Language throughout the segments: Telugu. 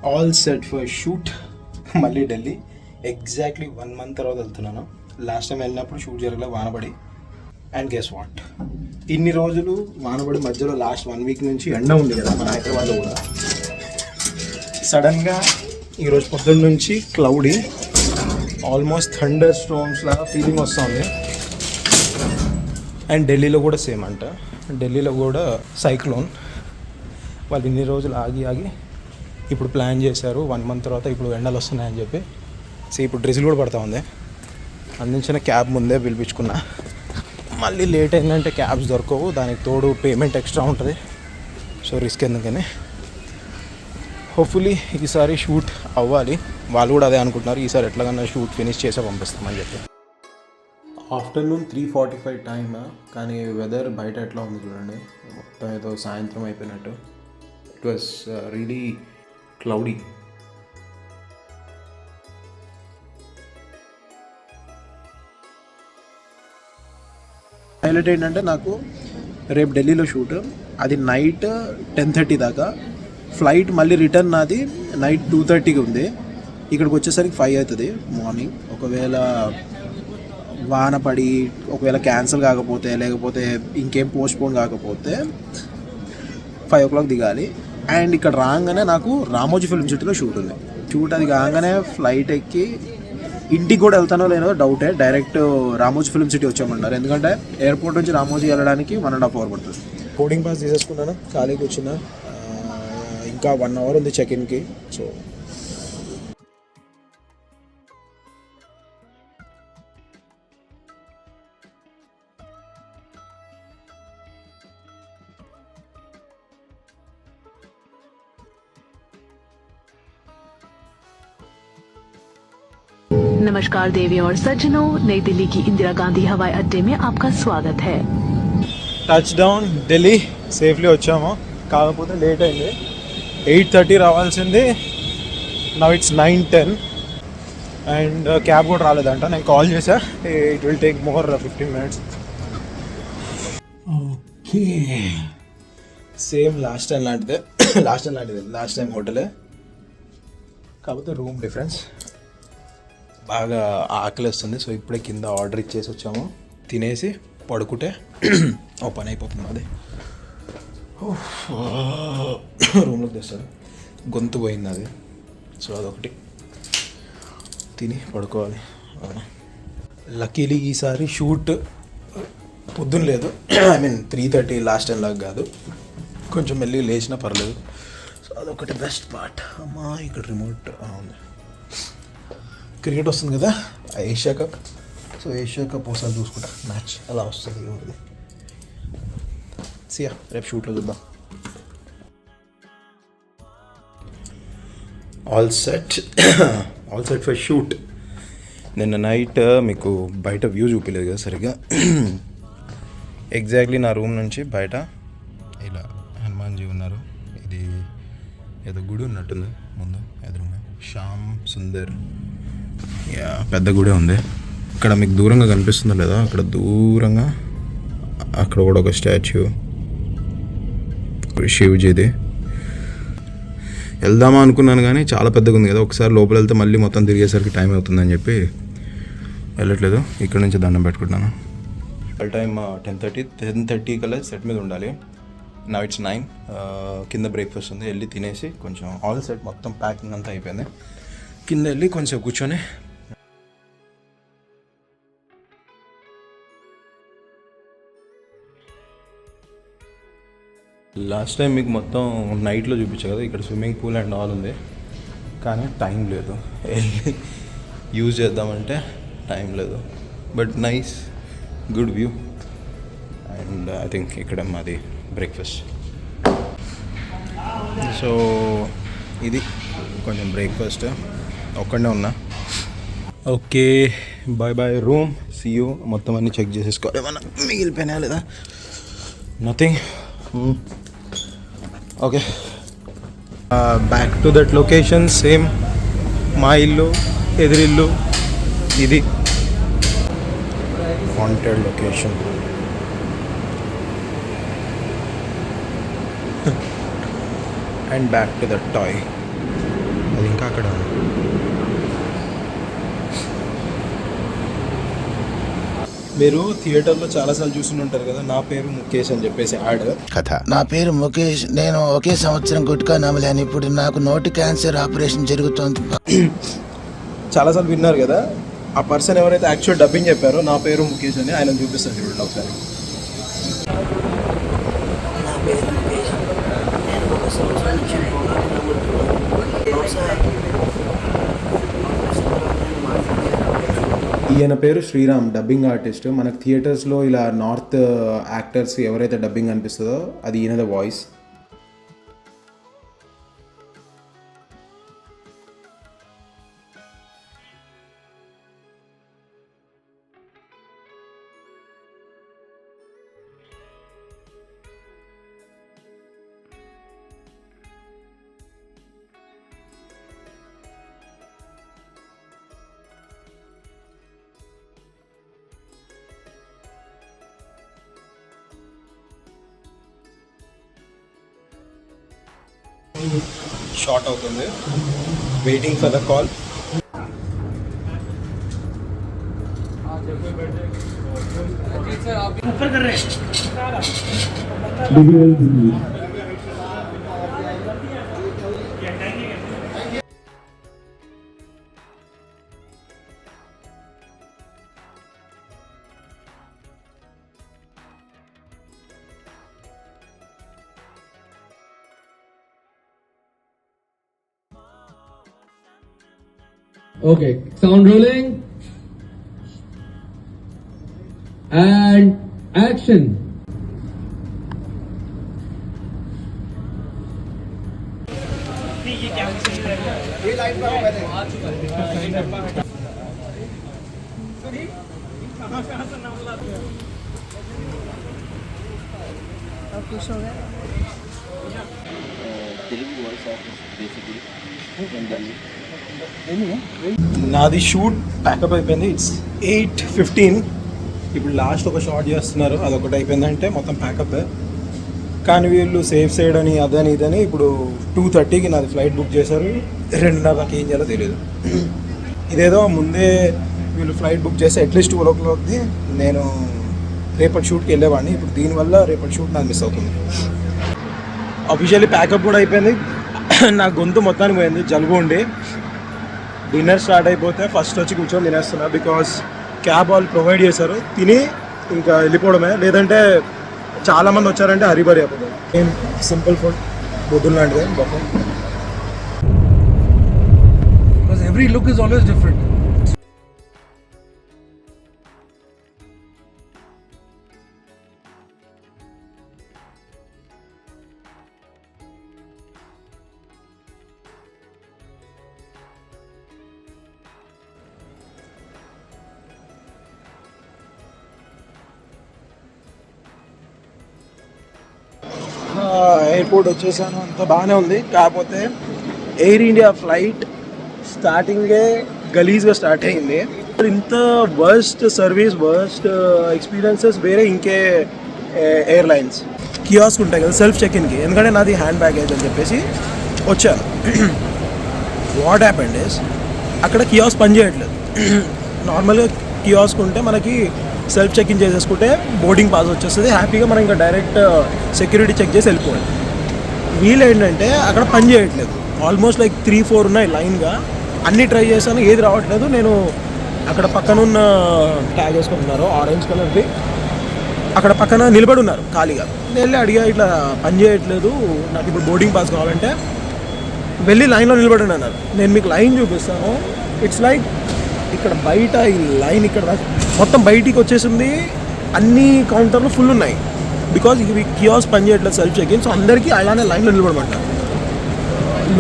All set for shoot. మళ్ళీ ఢిల్లీ ఎగ్జాక్ట్లీ 1 month తర్వాత వెళ్తున్నాను. లాస్ట్ టైం వెళ్ళినప్పుడు షూట్ జరగలే వానబడి. అండ్ గెస్ వాట్, ఇన్ని రోజులు వానబడి మధ్యలో లాస్ట్ 1 week నుంచి ఎండ ఉంది కదా మన హైదరాబాద్లో కూడా. సడన్గా ఈరోజు పొద్దున్న నుంచి క్లౌడీ, ఆల్మోస్ట్ థండర్ స్టోమ్స్ లాగా ఫీలింగ్ వస్తుంది. అండ్ ఢిల్లీలో కూడా సేమ్ అంట. ఢిల్లీలో కూడా సైక్లోన్. వాళ్ళు ఇన్ని రోజులు ఆగి ఇప్పుడు ప్లాన్ చేశారు 1 month తర్వాత ఇప్పుడు ఎండలు వస్తున్నాయని చెప్పి. సో ఇప్పుడు డ్రెస్సులు కూడా పడతా ఉంది. అందించిన క్యాబ్ ముందే పిలిపించుకున్నా. మళ్ళీ లేట్ అయిందంటే క్యాబ్స్ దొరకవు, దానికి తోడు పేమెంట్ ఎక్స్ట్రా ఉంటుంది. సో రిస్క్ ఎందుకని హోప్ఫుల్లీ ఈసారి షూట్ అవ్వాలి. వాళ్ళు కూడా అదే అనుకుంటున్నారు, ఈసారి ఎట్లాగన్నా షూట్ ఫినిష్ చేసే పంపిస్తామని చెప్పి. ఆఫ్టర్నూన్ 3:45 టైమ్, కానీ వెదర్ బయట ఎట్లా ఉంది చూడండి. మొత్తం ఏదో సాయంత్రం అయిపోయినట్టు. It was really cloudy. Highlight ఏంటంటే నాకు రేపు ఢిల్లీలో షూట్, అది నైట్ 10:30 దాకా. ఫ్లైట్ మళ్ళీ రిటర్న్ నాది నైట్ 2:30కి ఉంది. ఇక్కడికి వచ్చేసరికి 5 అవుతుంది మార్నింగ్. ఒకవేళ వాన పడి ఒకవేళ క్యాన్సిల్ కాకపోతే, లేకపోతే ఇంకేం పోస్ట్పోన్ కాకపోతే 5 o'clock దిగాలి. అండ్ ఇక్కడ రాగానే నాకు రామోజీ ఫిల్మ్ సిటీలో షూట్ ఉంది. షూట్ అది కాగానే ఫ్లైట్ ఎక్కి ఇంటికి కూడా వెళ్తానో లేదో డౌటే. డైరెక్ట్ రామోజీ ఫిల్మ్ సిటీ వచ్చామన్నారు, ఎందుకంటే ఎయిర్పోర్ట్ నుంచి రామోజీ వెళ్ళడానికి 1.5 hour పడుతుంది. బోర్డింగ్ పాస్ తీసేసుకున్నాను, ఖాళీకి వచ్చిన. ఇంకా 1 hour ఉంది చెక్ఇన్కి. సో नमस्कार देवी और सज्जनों, नई दिल्ली की इंदिरा गांधी हवाई अड्डे में आपका स्वागत है. టచ్ డౌన్ ఢిల్లీ, సేఫ్లీ వచ్చాము. కాకపోతే లేట్ అయింది. 8:30 రావాల్సింది, నవ్ ఇట్స్ 9:10. అండ్ క్యాబ్ కూడా రాలేదంట. నేను కాల్ చేశా, it will take more 15 minutes. Okay, same last time లాంటిదే. లాస్ట్ టైం హోటలే, కాకపోతే రూమ్ డిఫరెన్స్. బాగా ఆకలిస్తుంది. సో ఇప్పుడే కింద ఆర్డర్ ఇచ్చేసి వచ్చాము. తినేసి పడుకుంటే ఓ పని అయిపోతుంది. అది రూమ్లోకి తెస్తాడు, గొంతు పోయింది అది. సో అదొకటి, తిని పడుకోవాలి. లక్కీలీ ఈసారి షూట్ పొద్దున్న లేదు. ఐ మీన్ 3:30 లాస్ట్ టైం లాగా కాదు, కొంచెం మెల్లిగా లేచినా పర్లేదు. సో అదొకటి బెస్ట్ పార్ట్. అమ్మా ఇక్కడ రిమోట్ ఉంది. క్రికెట్ వస్తుంది కదా, Asia cup. So Asia cup ఒకసారి చూసుకుంటా, మ్యాచ్ అలా వస్తుంది. ఉంటుంది సియా, రేపు షూట్లో చూద్దాం. All set for shoot. నిన్న నైట్ మీకు బయట వ్యూ చూపించలేదు కదా సరిగ్గా. ఎగ్జాక్ట్లీ నా రూమ్ నుంచి బయట ఇలా హనుమాన్జీ ఉన్నారు. ఇది ఏదో గుడి ఉన్నట్టుంది ముందు ఎదురుగా, శ్యామ్ సుందర్. పెద్ద గుడి ఉంది. ఇక్కడ మీకు దూరంగా కనిపిస్తుందో లేదా, అక్కడ దూరంగా అక్కడ కూడా ఒక స్టాచ్యూ శివజీది. వెళ్దామా అనుకున్నాను కానీ చాలా పెద్దగా ఉంది కదా, ఒకసారి లోపల వెళ్తే మళ్ళీ మొత్తం తిరిగేసరికి టైం అవుతుందని చెప్పి వెళ్ళట్లేదు. ఇక్కడ నుంచి దండం పెట్టుకుంటున్నాను. టైం 10:30 కల్లా సెట్ మీద ఉండాలి. నా ఇట్స్ 9. కింద బ్రేక్ఫాస్ట్ ఉంది, వెళ్ళి తినేసి కొంచెం ఆల్ సెట్ మొత్తం ప్యాకింగ్ అంతా అయిపోయింది. కింద వెళ్ళి కొంచెం కూర్చొని లాస్ట్ టైం మీకు మొత్తం నైట్లో చూపించా కదా. ఇక్కడ స్విమ్మింగ్ పూల్ అండ్ ఆల్ ఉంది, కానీ టైం లేదు. వెళ్ళి యూజ్ చేద్దామంటే టైం లేదు. But nice, good view. And I think ఇక్కడ మాది బ్రేక్ఫాస్ట్. సో ఇది కొంచెం బ్రేక్ఫాస్ట్. ఒక్కడే ఉన్నా. Okay, bye bye room, see you. మొత్తం అన్నీ చెక్ చేసేసుకోవాలి, ఏమన్నా మిగిలిపోయినా లేదా. Nothing. Okay, back to that location. Same మా ఇల్లు, ఎదురిల్లు. ఇది wanted location. And back to that toy. అది ఇంకా అక్కడ మీరు థియేటర్లో చాలాసార్లు చూస్తుంటారు కదా, నా పేరు ముఖేష్ అని చెప్పేసి యాడ్. కథ. నా పేరు ముఖేష్. నేను ఒకే సంవత్సరం గుట్కా నమలాను. ఇప్పుడు నాకు నోటి క్యాన్సర్ ఆపరేషన్ జరుగుతోంది. చాలాసార్లు విన్నారు కదా, ఆ పర్సన్ ఎవరైతే యాక్చువల్ డబ్బింగ్ చెప్పారో నా పేరు ముఖేష్ అని, ఆయన చూపిస్తాను చూడండి ఒకసారి. నా పేరు ముఖేష్. నేను ఒక సంవత్సరం నుంచి పొగాకు నమ్ముతున్నాను. ఈయన పేరు శ్రీరామ్, డబ్బింగ్ ఆర్టిస్ట్. మనకు థియేటర్స్లో ఇలా నార్త్ యాక్టర్స్ ఎవరైతే డబ్బింగ్ అనిపిస్తుందో అది ఈయనద వాయిస్. షార్ట్ అవుతుంది, waiting for the call. Okay, sound rolling. And action. నాది షూట్ ప్యాకప్ అయిపోయింది. ఇట్స్ 8:15. ఇప్పుడు లాస్ట్ ఒక షాట్ చేస్తున్నారు, అదొకటి అయిపోయిందంటే మొత్తం ప్యాకప్. కానీ వీళ్ళు సేఫ్ సైడ్ అని అదని ఇదని ఇప్పుడు 2:30కి నాది ఫ్లైట్ బుక్ చేశారు. 2:30కి ఏం చేయాలో తెలియదు. ఇదేదో ముందే వీళ్ళు ఫ్లైట్ బుక్ చేస్తే అట్లీస్ట్ 12 o'clockది నేను రేపటి షూట్కి వెళ్ళేవాడిని. ఇప్పుడు దీనివల్ల రేపటి షూట్ నాకు మిస్ అవుతుంది. అఫీషియల్లీ ప్యాకప్ కూడా అయిపోయింది. నా గొంతు మొత్తానికి పోయింది, జలుబు ఉండి. డిన్నర్ స్టార్ట్ అయిపోతే ఫస్ట్ వచ్చి కూర్చొని తినేస్తున్నా, బికాస్ క్యాబ్ వాళ్ళు ప్రొవైడ్ చేశారు. తిని ఇంకా వెళ్ళిపోవడమే, లేదంటే చాలామంది వచ్చారంటే హరిబరి అయిపోతుంది. ఏం సింపుల్ ఫుడ్ బొద్దులు లాంటిది buffet. Because every look is always different. Airport వచ్చేసాను, అంత బాగానే ఉంది. కాకపోతే ఎయిర్ ఇండియా ఫ్లైట్ స్టార్టింగే గలీజ్గా స్టార్ట్ అయింది. ఇంత వర్స్ట్ సర్వీస్, వర్స్ట్ ఎక్స్పీరియన్సెస్ వేరే ఇంకే ఎయిర్లైన్స్. కియాస్క్ ఉంటాయి కదా సెల్ఫ్ చెక్-ఇన్కి, ఎందుకంటే నాది హ్యాండ్ బ్యాగేజ్ అని చెప్పేసి వచ్చాను. వాట్ హ్యాపెండ్ ఇస్ అక్కడ కియాస్క్ పనిచేయట్లేదు. నార్మల్గా కియాస్క్ ఉంటే మనకి సెల్ఫ్ చెక్ ఇన్ చేసేసుకుంటే బోర్డింగ్ పాస్ వచ్చేస్తుంది, హ్యాపీగా మనం ఇంకా డైరెక్ట్ సెక్యూరిటీ చెక్ చేసి వెళ్ళిపోవాలి. వీళ్ళు ఏంటంటే అక్కడ పని చేయట్లేదు. ఆల్మోస్ట్ లైక్ 3-4 ఉన్నాయి లైన్గా. అన్నీ ట్రై చేశాను, ఏది రావట్లేదు. నేను అక్కడ పక్కన ఉన్న ట్యాగ్ వేసుకుంటున్నారు ఆరెంజ్ కలర్ది, అక్కడ పక్కన నిలబడి ఉన్నారు ఖాళీగా. నేను వెళ్ళి అడిగా, ఇట్లా పని చేయట్లేదు, నాకు ఇప్పుడు బోర్డింగ్ పాస్ కావాలంటే వెళ్ళి లైన్లో నిలబడి అన్నారు. నేను మీకు లైన్ చూపిస్తాను. ఇట్స్ లైక్ ఇక్కడ బయట ఈ లైన్ ఇక్కడ మొత్తం బయటికి వచ్చేసింది. అన్ని కౌంటర్లు ఫుల్ ఉన్నాయి, బికాజ్ ఇవి కియాస్ పని చేయట్లేదు సెల్ఫ్ చెక్ ఇన్. సో అందరికీ అలానే లైన్లో నిలబడమంటారు.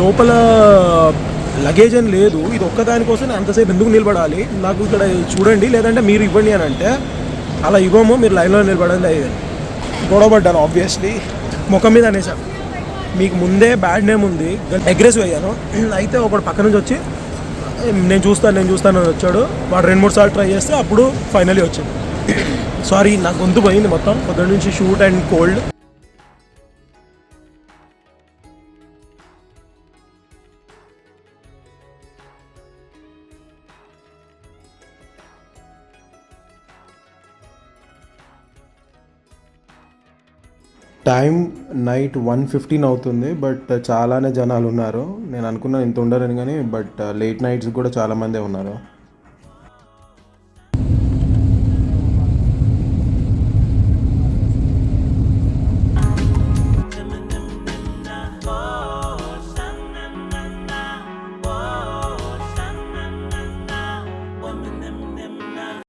లోపల లగేజ్ అని లేదు, ఇది ఒక్కదానికోసం నేను అంతసేపు ఎందుకు నిలబడాలి, నాకు ఇక్కడ చూడండి లేదంటే మీరు ఇవ్వండి అని అంటే, అలా ఇవ్వము, మీరు లైన్లో నిలబడండి అయ్యేది. గొడవపడ్డాను ఆబ్వియస్లీ, ముఖం మీద అనేసాను. మీకు ముందే బ్యాడ్ నేమ్ ఉంది, అగ్రెసివ్ అయ్యాను. అయితే ఒకడు పక్క నుంచి వచ్చి నేను చూస్తాను అని వచ్చాడు. వాడు 2-3 సార్లు ట్రై చేస్తే అప్పుడు ఫైనలీ వచ్చింది. సారీ, నా గొంతు పోయింది మొత్తం పొద్దున్న నుంచి shoot and cold. Time night 1:15 అవుతుంది, బట్ చాలానే జనాలు ఉన్నారు. నేను అనుకున్నాను ఇంత ఉండరని, కానీ బట్ లేట్ నైట్స్ కూడా చాలామందే ఉన్నారు.